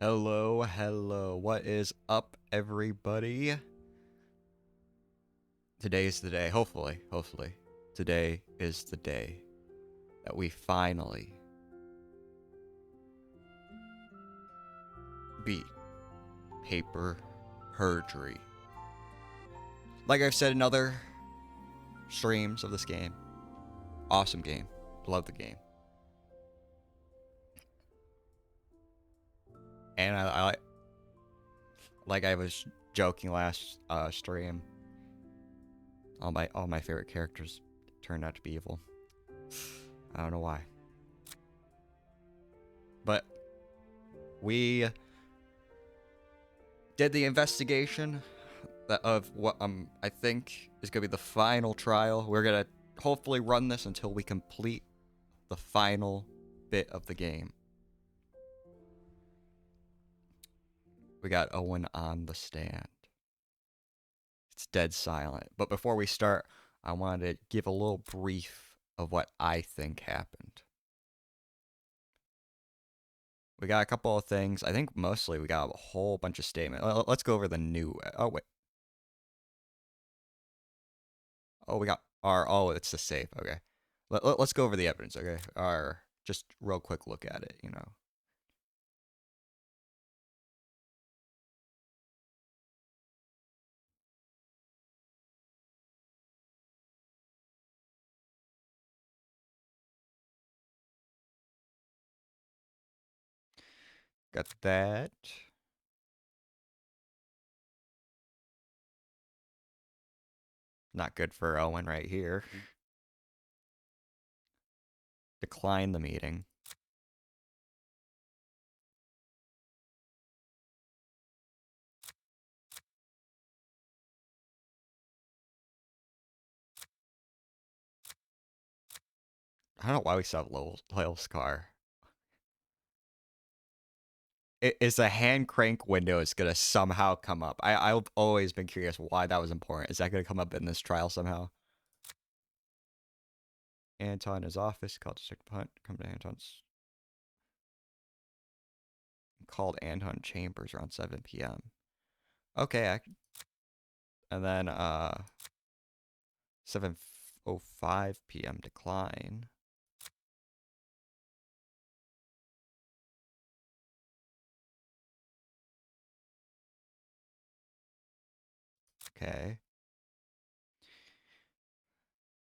Hello, hello. What is up, everybody? Today is the day. Hopefully. Today is the day that we finally beat Paper Perjury. Like I've said in other streams of this game, awesome game. Love the game. And like I was joking last stream, all my favorite characters turned out to be evil. I don't know why. But we did the investigation of what I think is gonna be the final trial. We're gonna hopefully run this until we complete the final bit of the game. We got Owen on the stand. It's dead silent. But before we start, I wanted to give a little brief of what I think happened. We got a couple of things. I think mostly we got a whole bunch of statements. Let's go over the new. Oh wait. Oh, we got our. Oh, it's the safe. Okay. Let's go over the evidence. Okay. Our just real quick look at it. Got that. Not good for Owen right here. Decline the meeting. I don't know why we still have Lyle's car. Is the hand crank window is gonna somehow come up? I've always been curious why that was important. Is that gonna come up in this trial somehow? Anton, his office called District Punt. Come to Anton's. Called Anton Chambers around 7 p.m. Okay, and then 7:05 p.m. decline. Okay.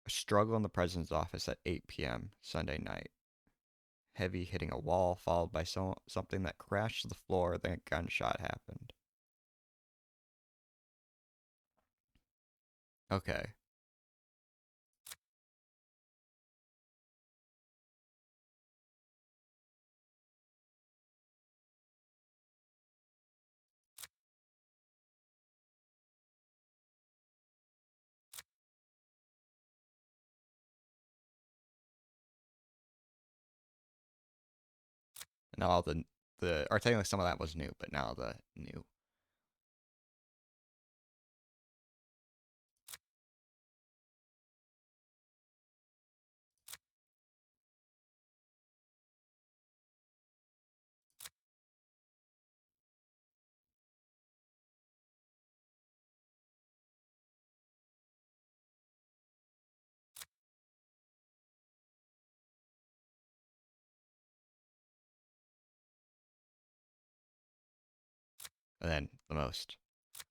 A struggle in the president's office at 8 p.m. Sunday night. Heavy hitting a wall, followed by something that crashed to the floor, then a gunshot happened. Okay. And all or technically some of that was new, but now the new. And then the most.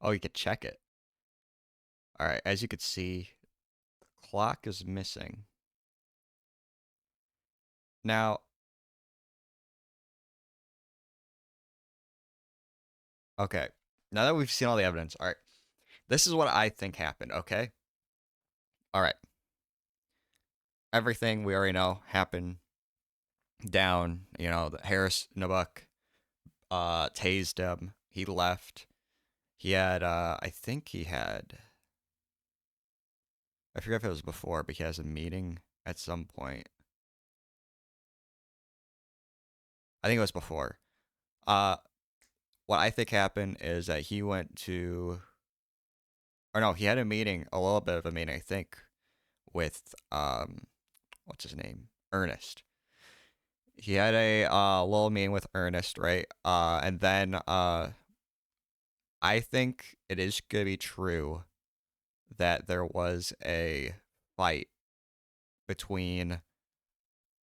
Oh, you could check it. All right, as you could see, the clock is missing. Now, okay. Now that we've seen all the evidence, all right. This is what I think happened, okay? All right. Everything we already know happened down, the Harris Nabuk tased him. He left. He had I think he had I forget if it was before, but he has a meeting at some point. I think it was before. Uh what I think happened is that he went to or no, he had a meeting, a little bit of a meeting, I think, with what's his name? Ernest. he had a little meeting with Ernest, right? And then I think it is gonna be true that there was a fight between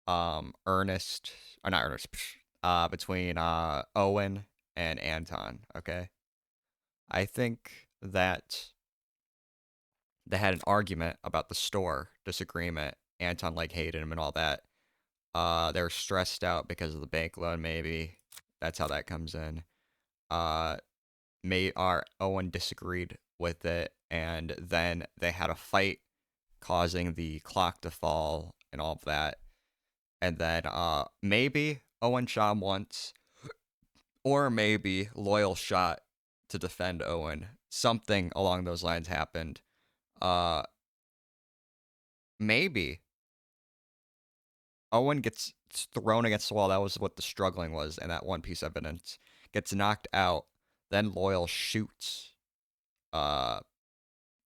Ernest, or not Ernest, between Owen and Anton. Okay, I think that they had an argument about the store, disagreement. Anton like hated him and all that. They were stressed out because of the bank loan. Maybe that's how that comes in. Uh, May our Owen disagreed with it, and then they had a fight, causing the clock to fall and all of that. And then maybe Owen shot him once, or maybe Loyal shot to defend Owen. Something along those lines happened. Uh, Maybe Owen gets thrown against the wall. That was what the struggling was, and that one piece of evidence gets knocked out. Then Loyal shoots uh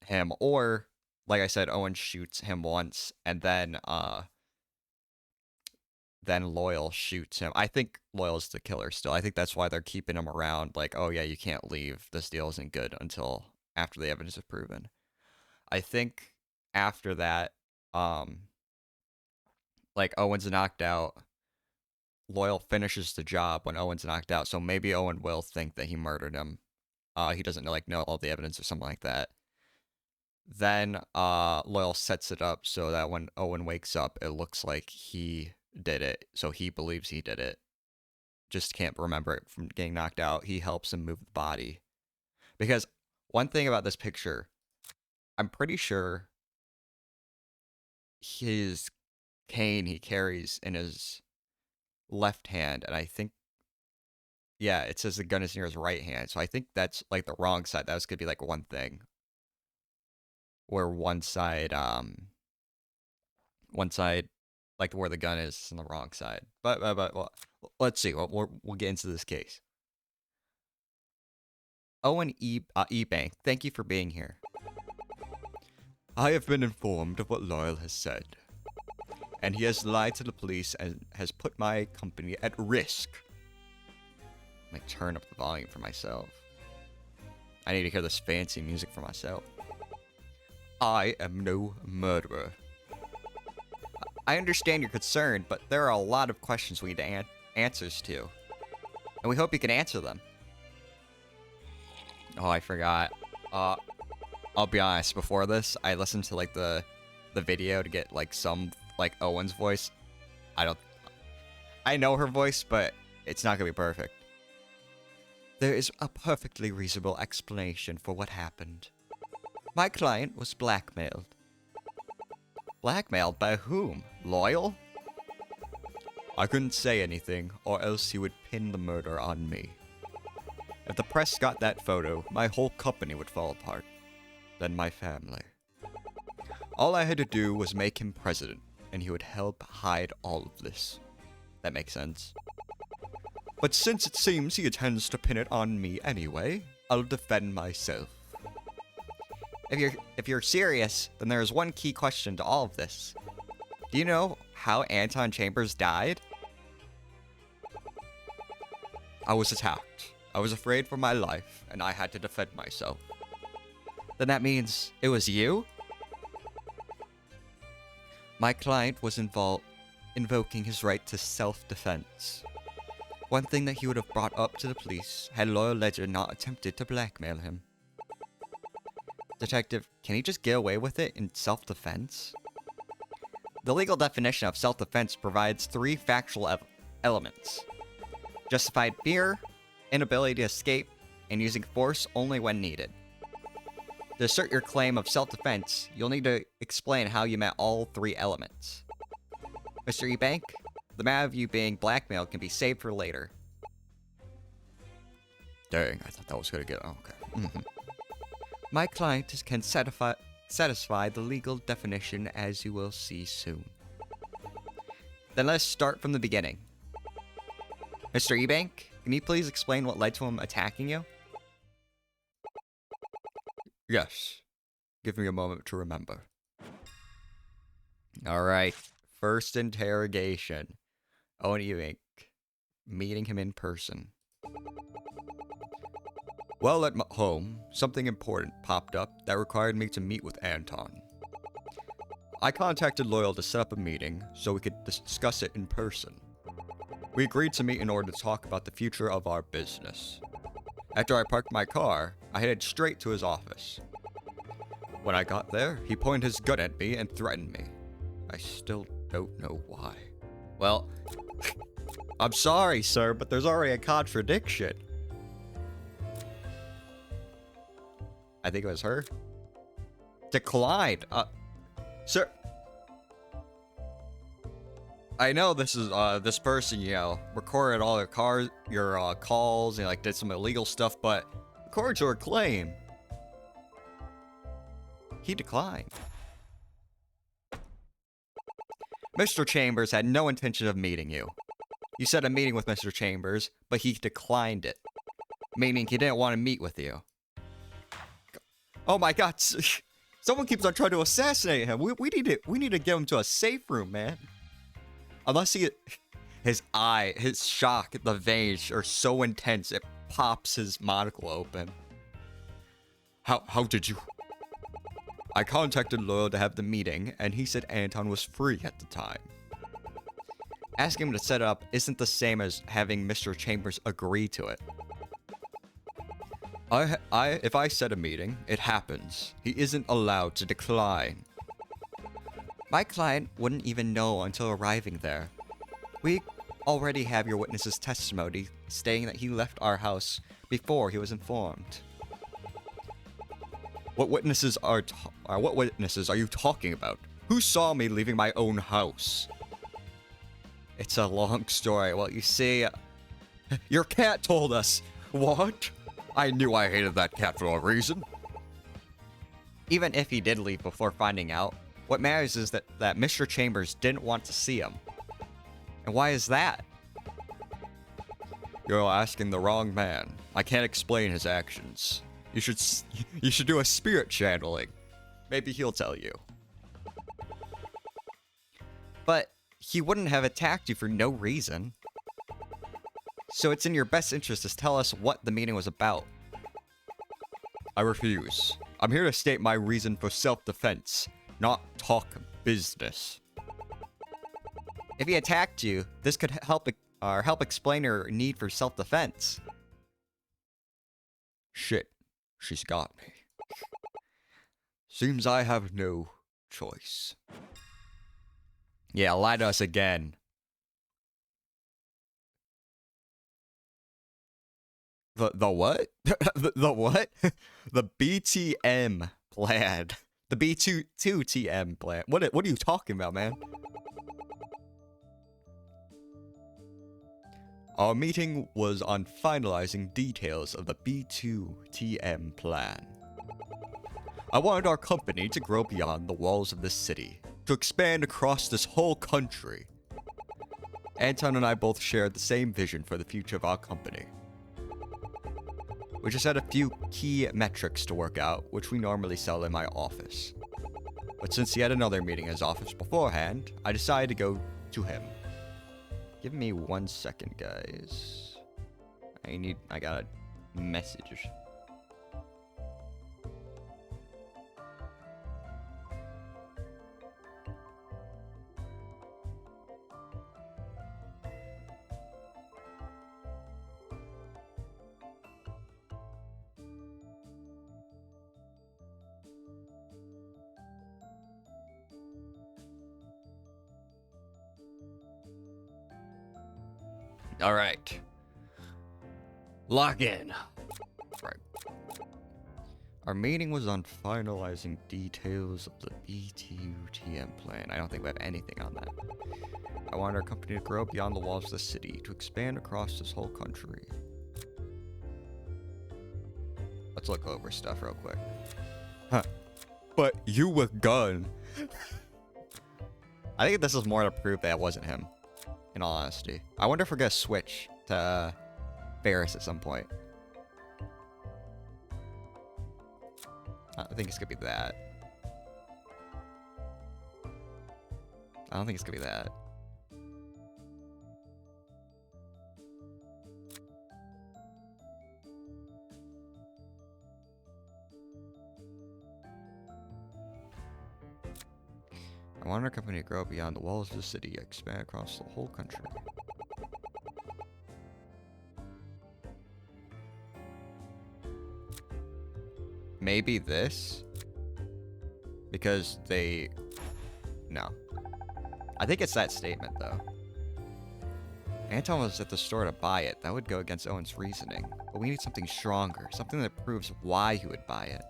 him, or like I said, Owen shoots him once, and then Loyal shoots him. I think Loyal's the killer still. I think that's why they're keeping him around. Like, oh yeah, you can't leave. This deal isn't good until after the evidence is proven. I think after that, um, like Owen's knocked out. Loyal finishes the job when Owen's knocked out, so maybe Owen will think that he murdered him. He doesn't know all the evidence or something like that. Then Loyal sets it up so that when Owen wakes up, it looks like he did it. So he believes he did it. Just can't remember it from getting knocked out. He helps him move the body. Because one thing about this picture, I'm pretty sure his cane he carries in his left hand, and I think, yeah, it says the gun is near his right hand. So I think that's like the wrong side. That was gonna be like one thing where one side, like where the gun is on the wrong side. But well, let's see. We'll get into this case. Owen Ebank, thank you for being here. I have been informed of what Loyal has said, and he has lied to the police and has put my company at risk. I might turn up the volume for myself. I need to hear this fancy music for myself. I am no murderer. I understand your concern, but there are a lot of questions we need answers to, and we hope you can answer them. Oh, I forgot. I'll be honest. Before this, I listened to like the video to get like some like Owen's voice. I don't. I know her voice, but it's not gonna be perfect. There is a perfectly reasonable explanation for what happened. My client was blackmailed. Blackmailed by whom? Loyal? I couldn't say anything, or else he would pin the murder on me. If the press got that photo, my whole company would fall apart. Then my family. All I had to do was make him president, and he would help hide all of this. That makes sense. But since it seems he intends to pin it on me anyway, I'll defend myself. If you're serious, then there is one key question to all of this. Do you know how Anton Chambers died? I was attacked. I was afraid for my life, and I had to defend myself. Then that means it was you? My client was invoking his right to self-defense. One thing that he would have brought up to the police had Loyal Ledger not attempted to blackmail him. Detective, can he just get away with it in self-defense? The legal definition of self-defense provides three factual elements. Justified fear, inability to escape, and using force only when needed. To assert your claim of self-defense, you'll need to explain how you met all three elements. Mr. Ebank, the matter of you being blackmailed can be saved for later. Dang, I thought that was gonna get... Oh, okay. My client can satisfy the legal definition, as you will see soon. Then let's start from the beginning. Mr. Ebank, can you please explain what led to him attacking you? Yes. Give me a moment to remember. Alright. First interrogation. Owen Ewing. Meeting him in person. Well, at home, something important popped up that required me to meet with Anton. I contacted Loyal to set up a meeting so we could discuss it in person. We agreed to meet in order to talk about the future of our business. After I parked my car, I headed straight to his office. When I got there, he pointed his gun at me and threatened me. I still don't know why. Well, I'm sorry, sir, but there's already a contradiction. I think it was her. Declined. Sir. I know this is, this person, you know, recorded all your calls and, like, did some illegal stuff, but according to her claim, he declined. Mr. Chambers had no intention of meeting you. You set a meeting with Mr. Chambers, but he declined it, meaning he didn't want to meet with you. Oh my god, someone keeps on trying to assassinate him. We need to get him to a safe room, man. Unless his eye, his shock, the veins are so intense it pops his monocle open. How did you? I contacted Loyal to have the meeting, and he said Anton was free at the time. Asking him to set up isn't the same as having Mr. Chambers agree to it. If I set a meeting, it happens. He isn't allowed to decline. My client wouldn't even know until arriving there. We already have your witness's testimony stating that he left our house before he was informed. What witnesses are you talking about? Who saw me leaving my own house? It's a long story. Well, you see, your cat told us. What? I knew I hated that cat for a reason. Even if he did leave before finding out, what matters is that Mr. Chambers didn't want to see him. And why is that? You're asking the wrong man. I can't explain his actions. You should do a spirit channeling. Maybe he'll tell you. But he wouldn't have attacked you for no reason. So it's in your best interest to tell us what the meeting was about. I refuse. I'm here to state my reason for self-defense, not talk business. If he attacked you, this could help explain your need for self-defense. Shit, she's got me. Seems I have no choice. Yeah, lie to us again. The what? the what? The BTM plan. The B2TM plan. What are you talking about, man? Our meeting was on finalizing details of the B2TM plan. I wanted our company to grow beyond the walls of this city, to expand across this whole country. Anton and I both shared the same vision for the future of our company. We just had a few key metrics to work out, which we normally sell in my office. But since he had another meeting in his office beforehand, I decided to go to him. Give me 1 second, guys. I got a message. Alright. Log in. Right. Our meeting was on finalizing details of the BTUTM plan. I don't think we have anything on that. I want our company to grow beyond the walls of the city, to expand across this whole country. Let's look over stuff real quick. Huh. But you with gun. I think this is more to prove that it wasn't him. In all honesty. I wonder if we're gonna switch to Ferris at some point. I think it's gonna be that. I don't think it's gonna be that. I want our company to grow beyond the walls of the city, expand across the whole country. Maybe this? Because they... No. I think it's that statement, though. Anton was at the store to buy it. That would go against Owen's reasoning. But we need something stronger. Something that proves why he would buy it.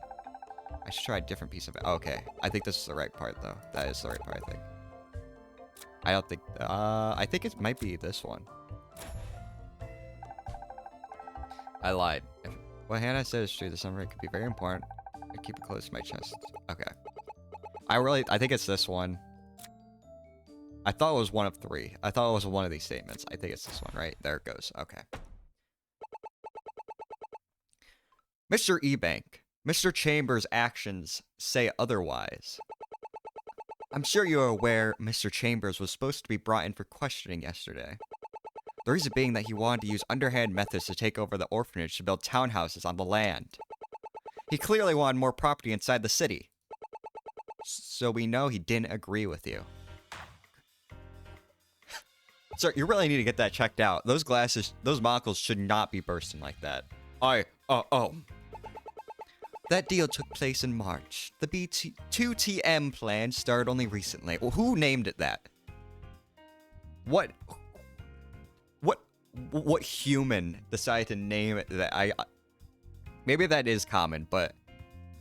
I should try a different piece of it. Okay. I think this is the right part, though. That is the right part, I think. I don't think... I think it might be this one. I lied. What Hannah said is true. The summary could be very important. I keep it close to my chest. Okay. I think it's this one. I thought it was one of three. I thought it was one of these statements. I think it's this one, right? There it goes. Okay. Mr. Ebank. Mr. Chambers' actions say otherwise. I'm sure you're aware Mr. Chambers was supposed to be brought in for questioning yesterday. The reason being that he wanted to use underhand methods to take over the orphanage to build townhouses on the land. He clearly wanted more property inside the city. So we know he didn't agree with you. Sir, you really need to get that checked out. Those monocles should not be bursting like that. That deal took place in March. The B2TM plan started only recently. Well, who named it that? What human decided to name it that? Maybe that is common, but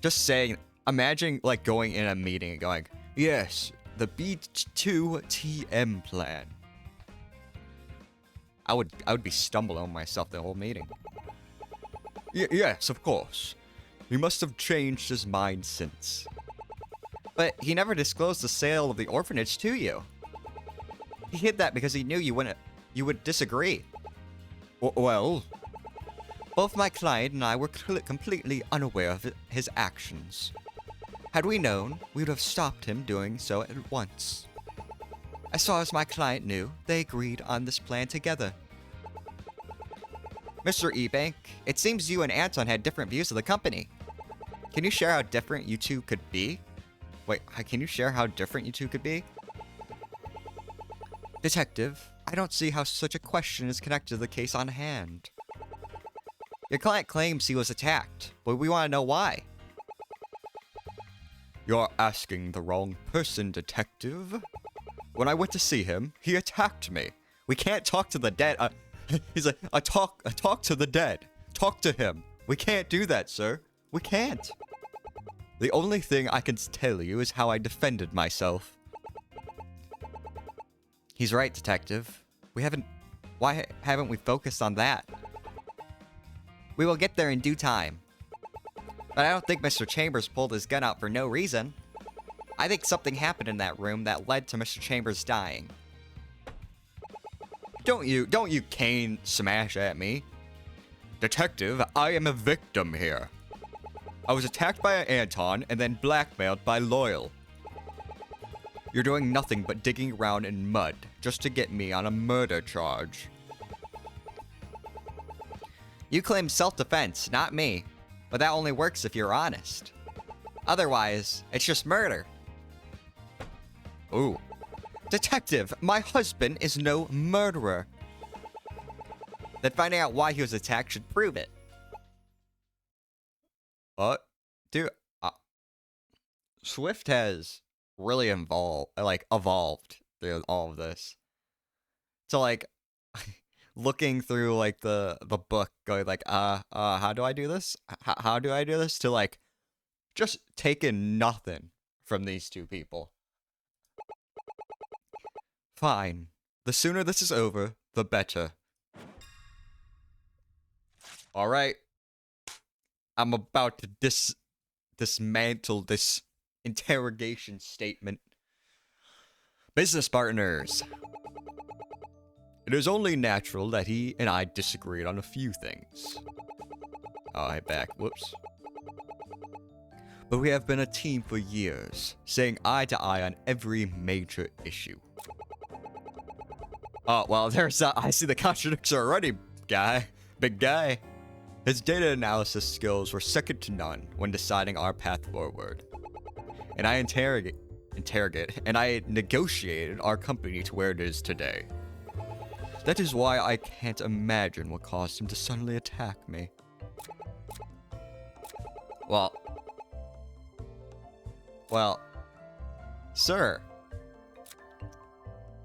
just saying, imagine like going in a meeting and going, yes, the B2TM plan. I would be stumbling on myself the whole meeting. Yes, of course. He must have changed his mind since. But he never disclosed the sale of the orphanage to you. He hid that because he knew you would disagree. Well, both my client and I were completely unaware of his actions. Had we known, we would have stopped him doing so at once. As far as my client knew, they agreed on this plan together. Mr. Ebank, it seems you and Anton had different views of the company. Can you share how different you two could be? Wait, can you share how different you two could be? Detective, I don't see how such a question is connected to the case on hand. Your client claims he was attacked, but we want to know why. You're asking the wrong person, Detective. When I went to see him, he attacked me. We can't talk to the dead. He's like, I talk to the dead. Talk to him. We can't do that, sir. We can't. The only thing I can tell you is how I defended myself. He's right, Detective. Why haven't we focused on that? We will get there in due time. But I don't think Mr. Chambers pulled his gun out for no reason. I think something happened in that room that led to Mr. Chambers dying. Don't you cane smash at me. Detective, I am a victim here. I was attacked by Anton and then blackmailed by Loyal. You're doing nothing but digging around in mud just to get me on a murder charge. You claim self-defense, not me. But that only works if you're honest. Otherwise, it's just murder. Ooh. Detective, my husband is no murderer. Then finding out why he was attacked should prove it. Dude, Swift has really evolved through all of this. So like, looking through like the book, going like, how do I do this? How do I do this? To like, just taking nothing from these two people. Fine. The sooner this is over, the better. Alright. I'm about to dismantle this interrogation statement. Business partners. It is only natural that he and I disagreed on a few things. Oh, I back. Whoops. But we have been a team for years, saying eye to eye on every major issue. Oh, well, I see the contradiction already, big guy. His data analysis skills were second to none when deciding our path forward. And I interrogate, and I negotiated our company to where it is today. That is why I can't imagine what caused him to suddenly attack me. Well, sir,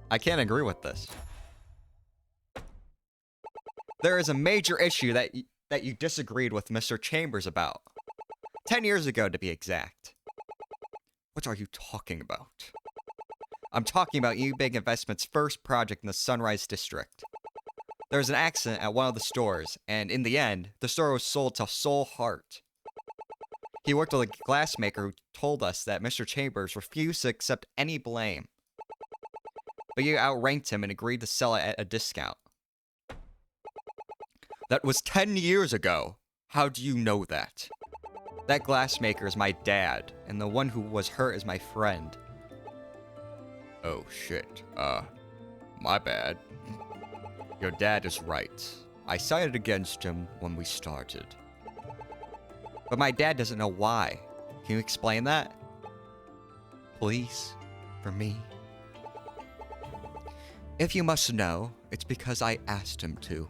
I can't agree with this. There is a major issue that you disagreed with Mr. Chambers about. 10 years ago, to be exact. What are you talking about? I'm talking about eBay Investment's first project in the Sunrise District. There was an accident at one of the stores, and in the end, the store was sold to Soul Heart. He worked with a glassmaker who told us that Mr. Chambers refused to accept any blame. But you outranked him and agreed to sell it at a discount. That was 10 years ago. How do you know that? That glassmaker is my dad, and the one who was hurt is my friend. Oh shit, my bad. Your dad is right. I sided against him when we started. But my dad doesn't know why. Can you explain that? Please, for me. If you must know, it's because I asked him to.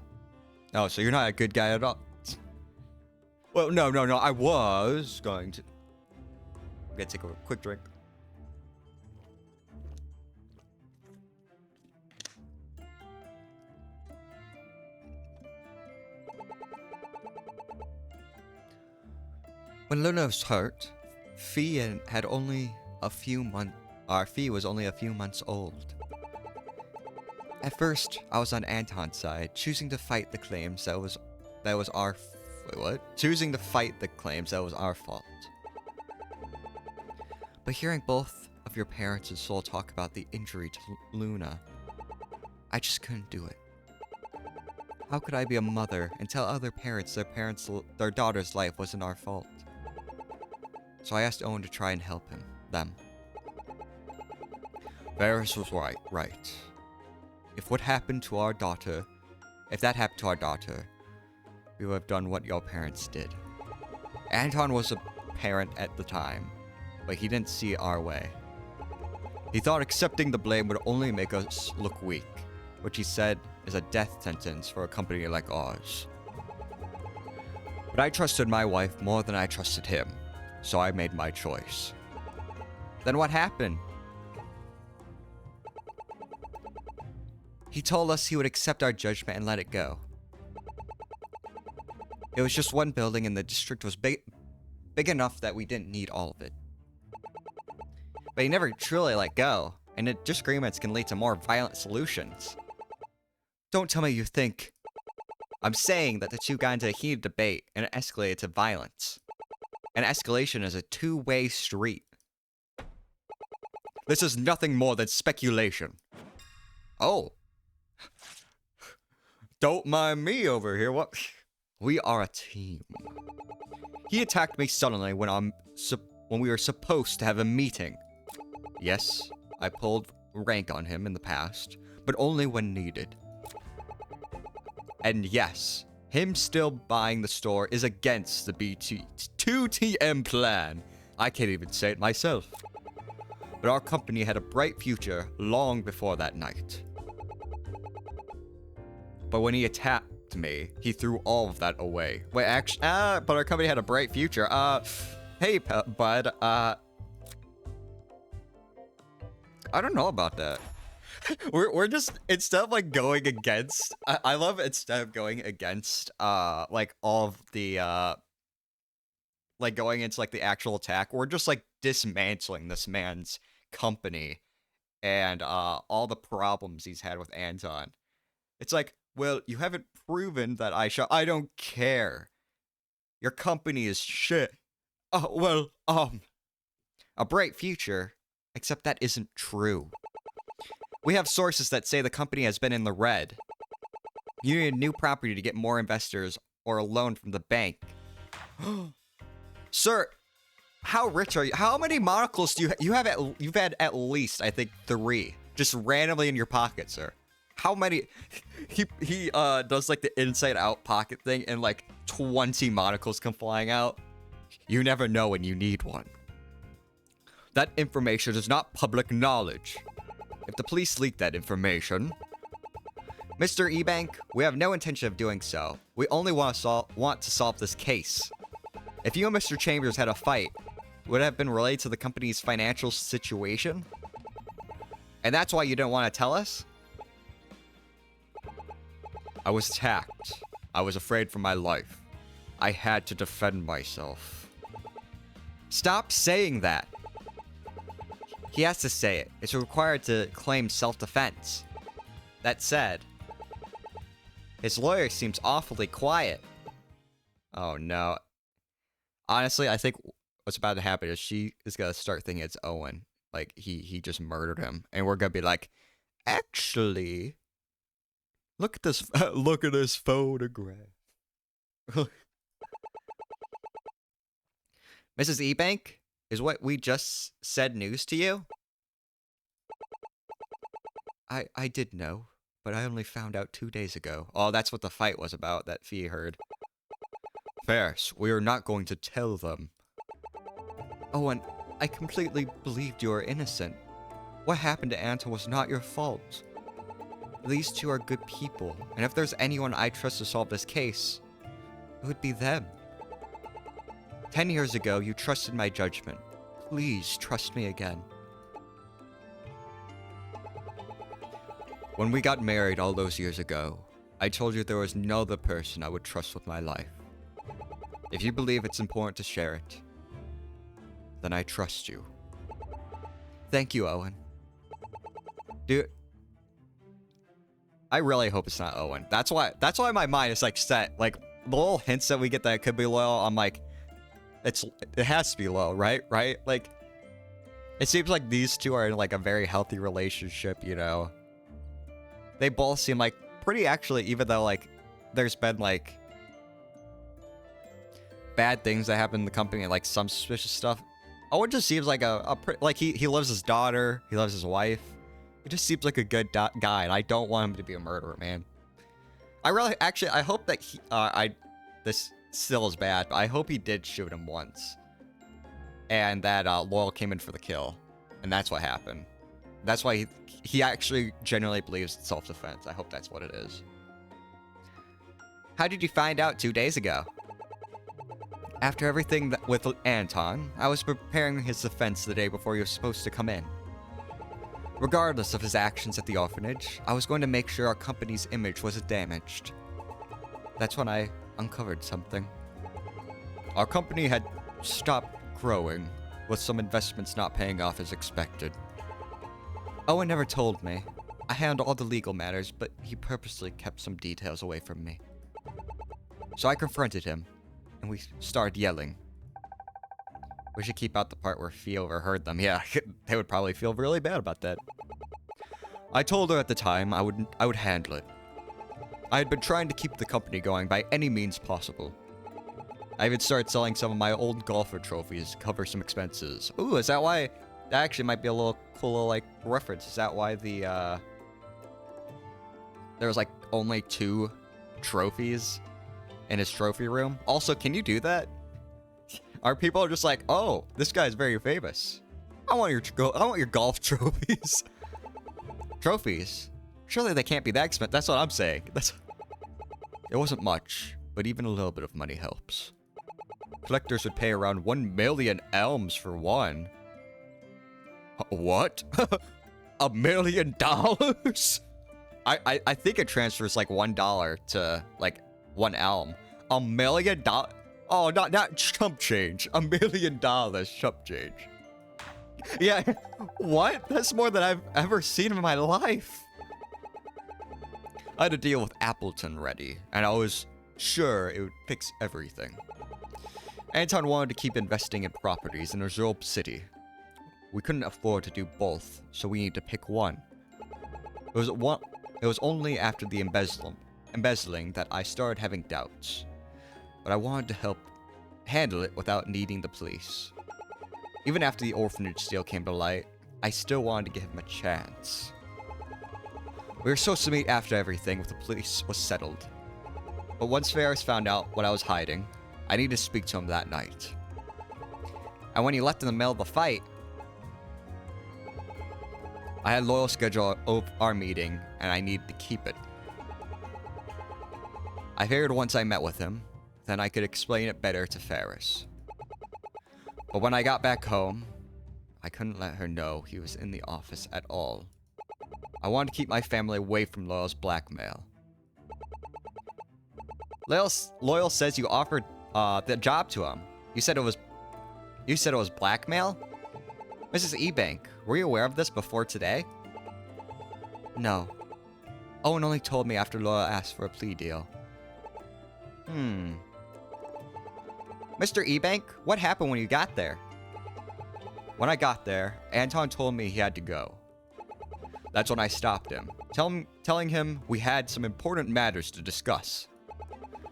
Oh, so you're not a good guy at all? Well, no, I was going to... I'm gonna take a quick drink. When Luna was hurt, Fee had only a few months... Our Fee was only a few months old. At first, I was on Anton's side, choosing to fight the claims that was our... Wait, what? Choosing to fight the claims that was our fault. But hearing both of your parents and Soul talk about the injury to Luna, I just couldn't do it. How could I be a mother and tell other parents their daughter's life wasn't our fault? So I asked Owen to try and help them. Varys was right. If that happened to our daughter, we would have done what your parents did. Anton was a parent at the time, but he didn't see our way. He thought accepting the blame would only make us look weak, which he said is a death sentence for a company like ours. But I trusted my wife more than I trusted him, so I made my choice. Then what happened? He told us he would accept our judgment and let it go. It was just one building and the district was big enough that we didn't need all of it. But he never truly let go, and disagreements can lead to more violent solutions. Don't tell me you think... I'm saying that the two got into a heated debate and it escalated to violence. And escalation is a two-way street. This is nothing more than speculation. Oh. Don't mind me over here, what? We are a team. He attacked me suddenly when we were supposed to have a meeting. Yes, I pulled rank on him in the past, but only when needed. And yes, him still buying the store is against the 2TM plan. I can't even say it myself. But our company had a bright future long before that night. But when he attacked me, he threw all of that away. Wait, actually, but our company had a bright future. Hey, bud, I don't know about that. we're just, instead of like going against, I love instead of going against, like all of the, like going into like the actual attack, we're just like dismantling this man's company and, all the problems he's had with Anton. It's like, well, you haven't proven that I don't care. Your company is shit. Oh, well, a bright future, except that isn't true. We have sources that say the company has been in the red. You need a new property to get more investors or a loan from the bank. Sir, how rich are you? How many monocles do you have? You've had at least, I think, 3 just randomly in your pocket, sir. How many? He does like the inside out pocket thing and like 20 monocles come flying out. You never know when you need one. That information is not public knowledge. If the police leak that information... Mr. Ebank, we have no intention of doing so. We only want to solve this case. If you and Mr. Chambers had a fight, would it have been related to the company's financial situation? And that's why you didn't want to tell us? I was attacked. I was afraid for my life. I had to defend myself. Stop saying that. He has to say it. It's required to claim self-defense. That said, his lawyer seems awfully quiet. Oh no. Honestly, I think what's about to happen is she is gonna start thinking it's Owen. Like, he just murdered him. And we're gonna be like, actually, look at this, look at this photograph. Mrs. Ebank, is what we just said news to you? I did know, but I only found out 2 days ago. Oh, that's what the fight was about that Fee heard. Ferris, we are not going to tell them. Oh, and I completely believed you were innocent. What happened to Anton was not your fault. These two are good people, and if there's anyone I trust to solve this case, it would be them. 10 years ago, you trusted my judgment. Please trust me again. When we got married all those years ago, I told you there was no other person I would trust with my life. If you believe it's important to share it, then I trust you. Thank you, Owen. Dude, I really hope it's not Owen. That's why my mind is like set. Like, the little hints that we get that it could be Lowell, I'm like, it has to be Lowell, right? Right? Like, it seems like these two are in like a very healthy relationship, you know? They both seem like pretty, actually, even though like there's been like bad things that happen in the company and like some suspicious stuff. Owen just seems like like he loves his daughter, he loves his wife. He just seems like a good guy, and I don't want him to be a murderer, man. I really, actually, I hope that this still is bad, but I hope he did shoot him once. And that Laurel came in for the kill. And that's what happened. That's why he actually genuinely believes in self-defense. I hope that's what it is. How did you find out 2 days ago? After everything with Anton, I was preparing his defense the day before he was supposed to come in. Regardless of his actions at the orphanage, I was going to make sure our company's image wasn't damaged. That's when I uncovered something. Our company had stopped growing, with some investments not paying off as expected. Owen never told me. I handled all the legal matters, but he purposely kept some details away from me. So I confronted him, and we started yelling. We should keep out the part where Fee overheard them. Yeah, they would probably feel really bad about that. I told her at the time I would handle it. I had been trying to keep the company going by any means possible. I even started selling some of my old golfer trophies to cover some expenses. Ooh, is that why? That actually might be a little cool little, like, reference. Is that why the, there was, like, only 2 trophies in his trophy room? Also, can you do that? Are people just like, oh, this guy's very famous. I want your golf trophies. Trophies? Surely they can't be that expensive. That's what I'm saying. It wasn't much, but even a little bit of money helps. Collectors would pay around 1 million elms for one. What? $1 million? I think it transfers like $1 to like 1 elm. $1 million? Oh, not chump change. $1 million chump change. Yeah, what? That's more than I've ever seen in my life. I had a deal with Appleton ready, and I was sure it would fix everything. Anton wanted to keep investing in properties in Reserve City. We couldn't afford to do both, so we needed to pick one. It was only after the embezzling that I started having doubts. But I wanted to help handle it without needing the police. Even after the orphanage deal came to light, I still wanted to give him a chance. We were supposed to meet after everything with the police was settled. But once Ferris found out what I was hiding, I needed to speak to him that night. And when he left in the middle of the fight, I had Loyal schedule our meeting, and I needed to keep it. I figured once I met with him, then I could explain it better to Ferris. But when I got back home, I couldn't let her know he was in the office at all. I wanted to keep my family away from Loyal's blackmail. Loyal says you offered the job to him. You said it was blackmail? Mrs. Ebank, were you aware of this before today? No. Owen only told me after Loyal asked for a plea deal. Mr. Ebank, what happened when you got there? When I got there, Anton told me he had to go. That's when I stopped him, telling him we had some important matters to discuss.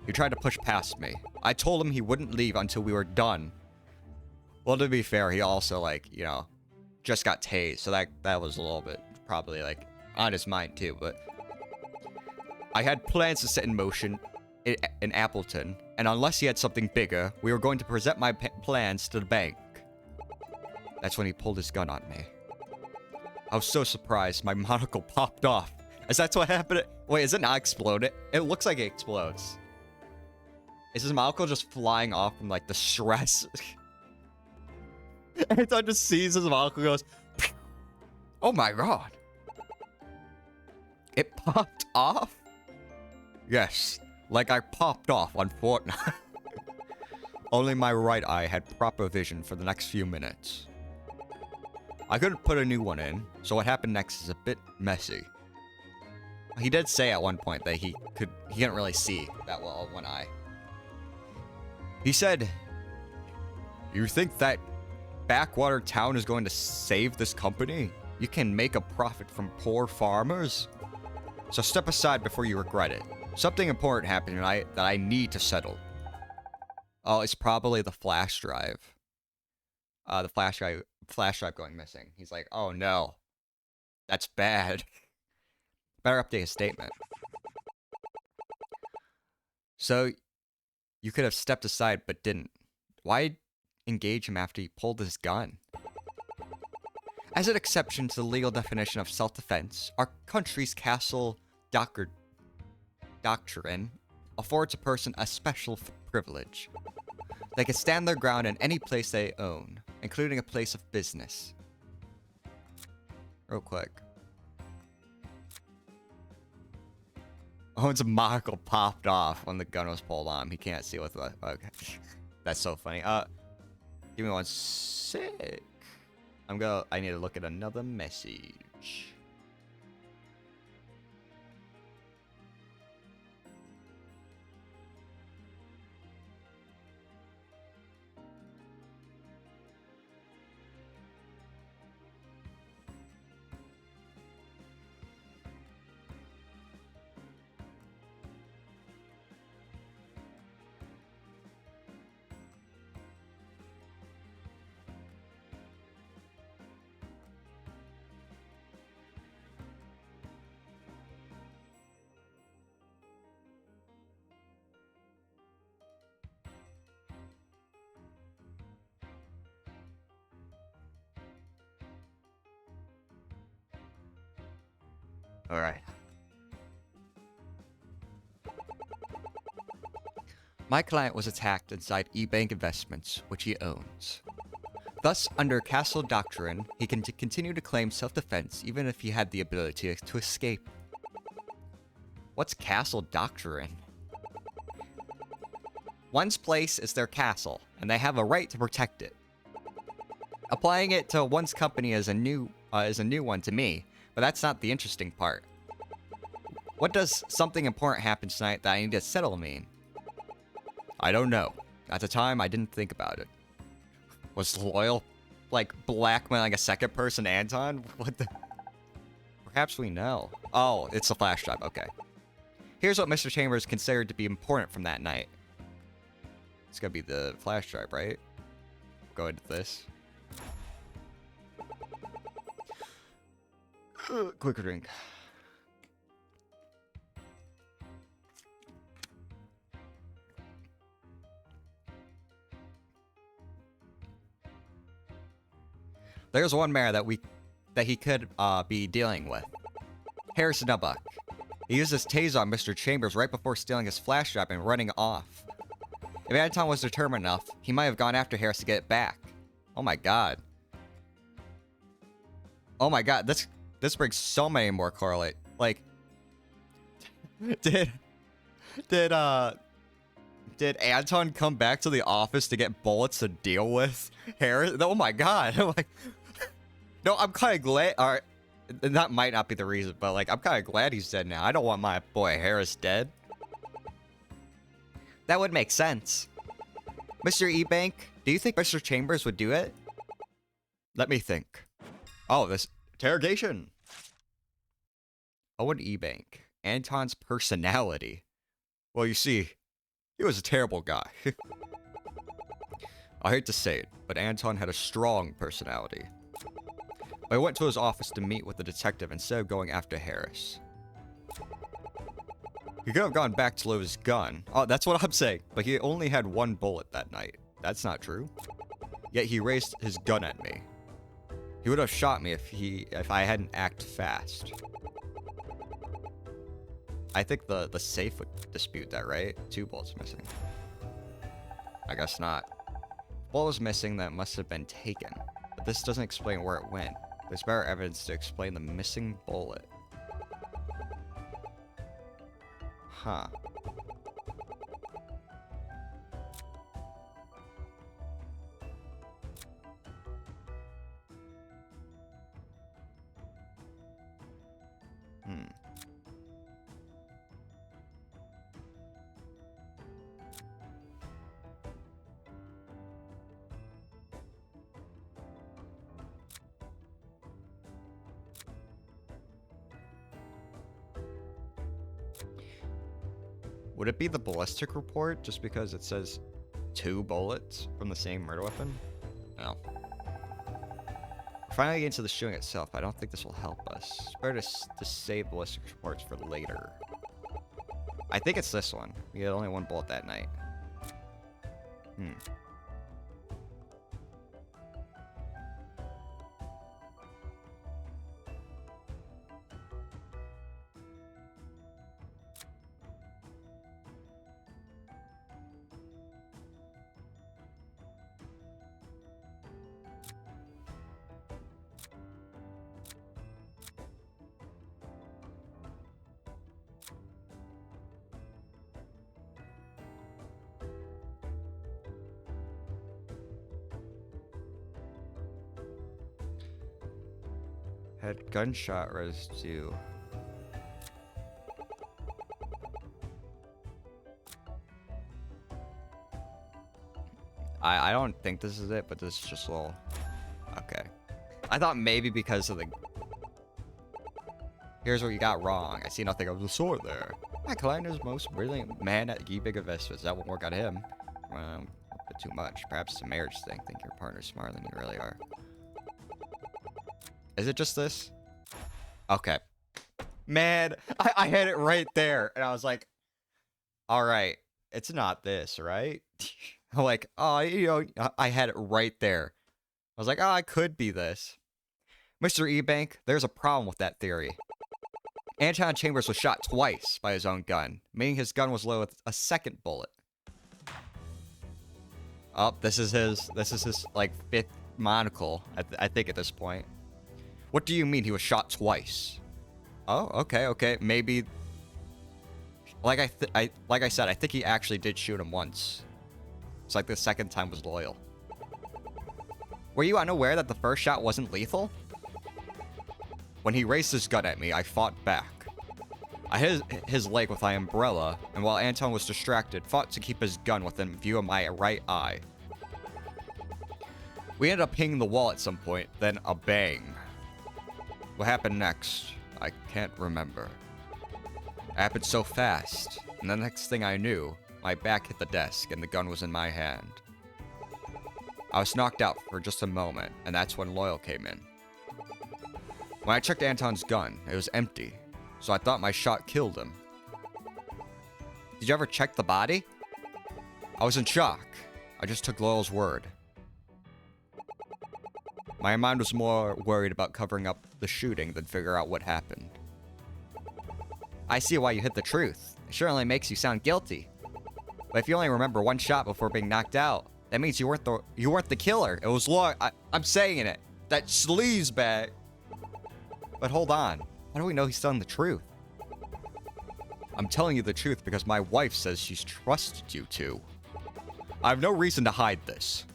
He tried to push past me. I told him he wouldn't leave until we were done. Well, to be fair, he also, like, you know, just got tased, so that was a little bit probably, like, on his mind, too, but I had plans to set in motion in Appleton, and unless he had something bigger, we were going to present my plans to the bank. That's when he pulled his gun on me. I was so surprised my monocle popped off. Is that what happened? Wait, is it not exploded? It looks like it explodes. Is his monocle just flying off from, like, the stress? Anton just sees his monocle goes, Pew! Oh my god. It popped off? Yes, like I popped off on Fortnite. Only my right eye had proper vision for the next few minutes. I couldn't put a new one in, so what happened next is a bit messy. He did say at one point that he couldn't really see that well with one eye. He said, "You think that backwater town is going to save this company? You can make a profit from poor farmers? So step aside before you regret it. Something important happened tonight that I need to settle." Oh, it's probably the flash drive. The flash drive going missing. He's like, oh no. That's bad. Better update his statement. So, you could have stepped aside but didn't. Why engage him after he pulled his gun? As an exception to the legal definition of self-defense, our country's castle doctrine affords a person a special privilege. They can stand their ground in any place they own, including a place of business. Real quick. Owen's monocle popped off when the gun was pulled on. He can't see with the... Okay. That's so funny. Give me one sec. I need to look at another message. All right. My client was attacked inside eBank Investments, which he owns. Thus, under Castle Doctrine, he can continue to claim self-defense even if he had the ability to escape. What's Castle Doctrine? One's place is their castle, and they have a right to protect it. Applying it to one's company is a new one to me, but that's not the interesting part. What does something important happen tonight that I need to settle mean? I don't know. At the time, I didn't think about it. Was Loyal, like, blackmailing a second person, Anton? What the... Perhaps we know. Oh, it's a flash drive. Okay. Here's what Mr. Chambers considered to be important from that night. It's gonna be the flash drive, right? Go into this. Quick drink. There's one matter that that he could be dealing with. Harris Nubbuck. He used his taser on Mr. Chambers right before stealing his flash drive and running off. If Anton was determined enough, he might have gone after Harris to get it back. Oh my god. Oh my god, this brings so many more correlate. Like, did Anton come back to the office to get bullets to deal with Harris? Oh my god. I'm like, no, I'm kind of glad. All right, that might not be the reason, but like, I'm kind of glad he's dead now. I don't want my boy Harris dead. That would make sense. Mr. Ebank, do you think Mr. Chambers would do it? Let me think. Oh, this interrogation. Owen Ebank. Anton's personality. Well, you see, he was a terrible guy. I hate to say it, but Anton had a strong personality. I went to his office to meet with the detective instead of going after Harris. He could have gone back to load his gun. Oh, that's what I'm saying. But he only had one bullet that night. That's not true. Yet he raised his gun at me. He would have shot me if I hadn't acted fast. I think the safe would dispute that, right? 2 bullets missing. I guess not. Bullet was missing that must have been taken. But this doesn't explain where it went. There's better evidence to explain the missing bullet. Huh. Would it be the ballistic report just because it says 2 bullets from the same murder weapon? No. We're finally getting to the shooting itself. I don't think this will help us. It's better to save ballistic reports for later. I think it's this one. We had only 1 bullet that night. Had gunshot residue. I don't think this is it, but this is just a little... Okay. I thought maybe because of the... Here's what you got wrong. I see nothing of the sort there. My client is most brilliant man at Big Investments. That won't work on him. A bit too much. Perhaps it's a marriage thing. Think your partner's smarter than you really are. Is it just this? Okay. Man, I had it right there. And I was like, all right, it's not this, right? I'm like, oh, you know, I had it right there. I was like, oh, it could be this. Mr. Ebank, there's a problem with that theory. Anton Chambers was shot twice by his own gun, meaning his gun was loaded with a second bullet. Oh, this is his like 5th monocle, I think at this point. What do you mean he was shot twice? Oh, okay. Maybe. Like I said, I think he actually did shoot him once. It's like the second time was loyal. Were you unaware that the first shot wasn't lethal? When he raised his gun at me, I fought back. I hit his leg with my umbrella, and while Anton was distracted, fought to keep his gun within view of my right eye. We ended up hitting the wall at some point, then a bang. What happened next? I can't remember. It happened so fast, and the next thing I knew, my back hit the desk and the gun was in my hand. I was knocked out for just a moment, and that's when Loyal came in. When I checked Anton's gun, it was empty, so I thought my shot killed him. Did you ever check the body? I was in shock. I just took Loyal's word. My mind was more worried about covering up the shooting than figure out what happened. I see why you hid the truth. It sure only makes you sound guilty. But if you only remember one shot before being knocked out, that means you weren't the killer. It was I'm saying it. That sleaze bag. But hold on. How do we know he's telling the truth? I'm telling you the truth because my wife says she's trusted you to. I have no reason to hide this.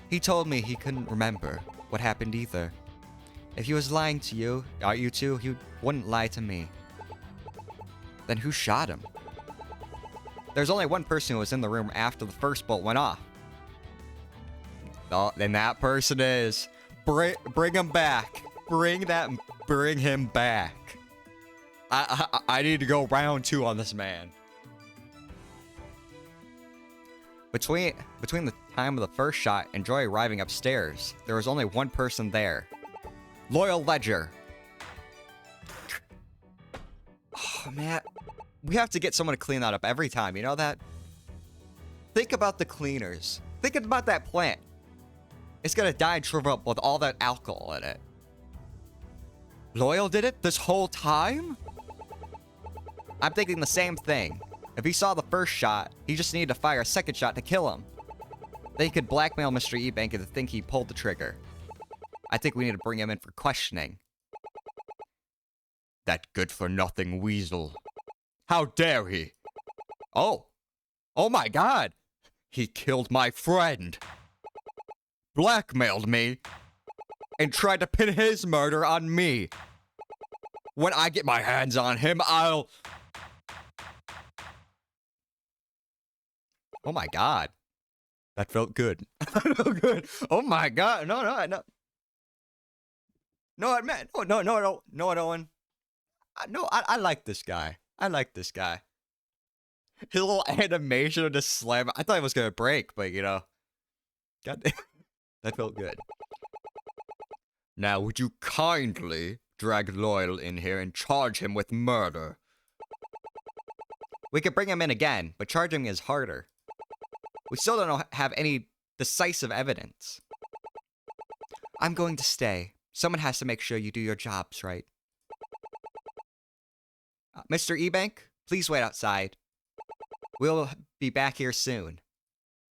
He told me he couldn't remember what happened either. If he was lying to you two, he wouldn't lie to me. Then who shot him? There's only one person who was in the room after the first bolt went off. Oh, and that person is... Bring him back. Bring him back. I need to go round 2 on this man. Between the time of the first shot and Joy arriving upstairs, there was only one person there. Loyal Ledger. Oh, man. We have to get someone to clean that up every time, you know that? Think about the cleaners. Think about that plant. It's gonna die and shrivel up with all that alcohol in it. Loyal did it this whole time? I'm thinking the same thing. If he saw the first shot, he just needed to fire a second shot to kill him. Then he could blackmail Mr. Ebank into thinking he pulled the trigger. I think we need to bring him in for questioning. That good-for-nothing weasel. How dare he? Oh my god! He killed my friend. Blackmailed me. And tried to pin his murder on me. When I get my hands on him, I'll... Oh my god. That felt good. That felt good. Oh my god. No. No, man. No, Owen. I like this guy. I like this guy. His little animation of the slam. I thought it was gonna break, but you know. God damn. That felt good. Now, would you kindly drag Loyal in here and charge him with murder? We could bring him in again, but charging is harder. We still don't have any decisive evidence. I'm going to stay. Someone has to make sure you do your jobs right. Mr. Ebank, please wait outside. We'll be back here soon.